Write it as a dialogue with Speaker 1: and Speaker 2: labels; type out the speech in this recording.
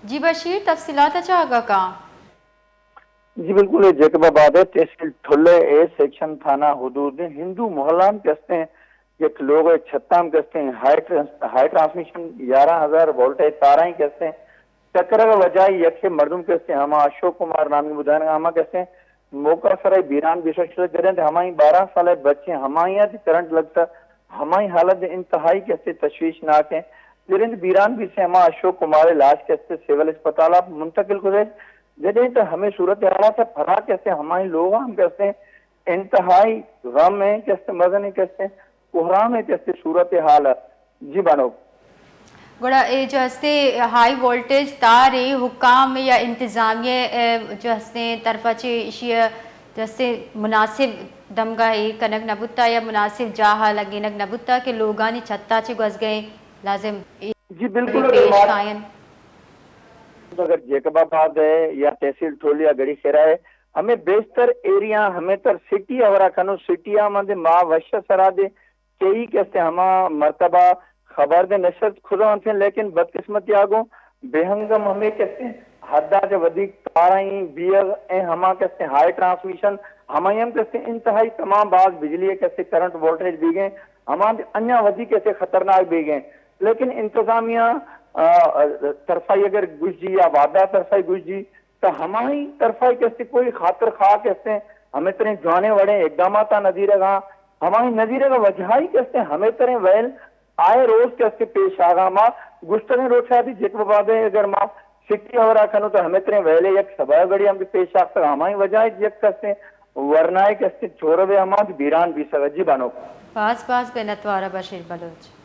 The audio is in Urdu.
Speaker 1: جی بشیر تفصیلات اچھا آگا کا
Speaker 2: جی بالکل جیکب آباد ہے تحصیل ٹھلے اے سیکشن تھانہ حدود ہندو محلان کہتے ہیں ایک لوگ چھتام کہتے ہیں ہائی ٹرانسمیشن 11,000 وولٹیج تارائیں کہتے ہیں چکر کا وجہ یک مردم کہتے ہیں ہما اشوک کمار نامی بدھان ہما کہتے ہیں موقع سرائی بیران بیشتر کریں تو ہماری 12 سال بچے ہماری یہاں کرنٹ لگتا ہماری حالت انتہائی کہتے تشویشناک ہیں جرند بیران بھی سے ہما اشوک کمار علاج کہتے سول اسپتال آپ منتقل کرے جدیں تو ہمیں صورت حالات سے پھرا کہتے ہیں ہمارے لوگ ہم کہتے ہیں انتہائی غم ہے کہتے مزن کہتے ہیں کوہرام ہے کہتے صورت حال ہے جی بانو
Speaker 1: گوڑا جو ہستے ہائی وولٹیج تار حکام یا انتظامیہ جو ہستے طرفہ چیشی جیسے مناسب دمگاہ کنک نبوتا یا مناسب جاہا لگینک نبوتا کہ لوگانی چھتا چے گز گئے لازم
Speaker 2: جی بالکل اگر
Speaker 1: پیش کائن
Speaker 2: اگر جیکب آباد ہے یا تحصیل ٹھولیا گڑی خیرہ ہے ہمیں بیشتر ایریا ہمیں تر سٹی اورا کنو سٹی آمد ماں وش سرا دے کئی کہتے ہما مرتبہ خبر دے نشد خدا ہیں لیکن بدقسمتی آگو بےہنگم ہمیں کہتے ہیں حدہ سے ودیک تارائیں بیئر ہما کہتے ہیں ہائی ٹرانسمیشن ہمیں ہم کہتے ہیں انتہائی تمام بعض بجلی کہتے کرنٹ وولٹیج بھی گئے ہمارے انیا ودی کہتے خطرناک بھی گئے لیکن انتظامیہ طرفائی اگر گش جی یا وعدہ طرفائی گش جی تو ہماری طرفائی کہتے کوئی خاطر خواہ کہتے ہیں ہمیں ترہیں جوانے وڑے اقدامات نظیر گاں ہماری نظیر کا وجہ ہی کہتے ہیں ہمیں ترہیں ویل آئے روز کہتے پیش آگا ماں گشترین روز شاید جتو بادے اگر ماں سٹی ہورا کنو تو ہمیں ترہیں ویلے یک سبا گڑی ہم پیش آگتا ہماری وجہ ہی یک کہتے ہیں ورنائے کہتے چھوڑے ہوئے ہمارے بیران بھی سگا جی بانو
Speaker 1: پاس پاس بے نتوارہ بشیر بلوچ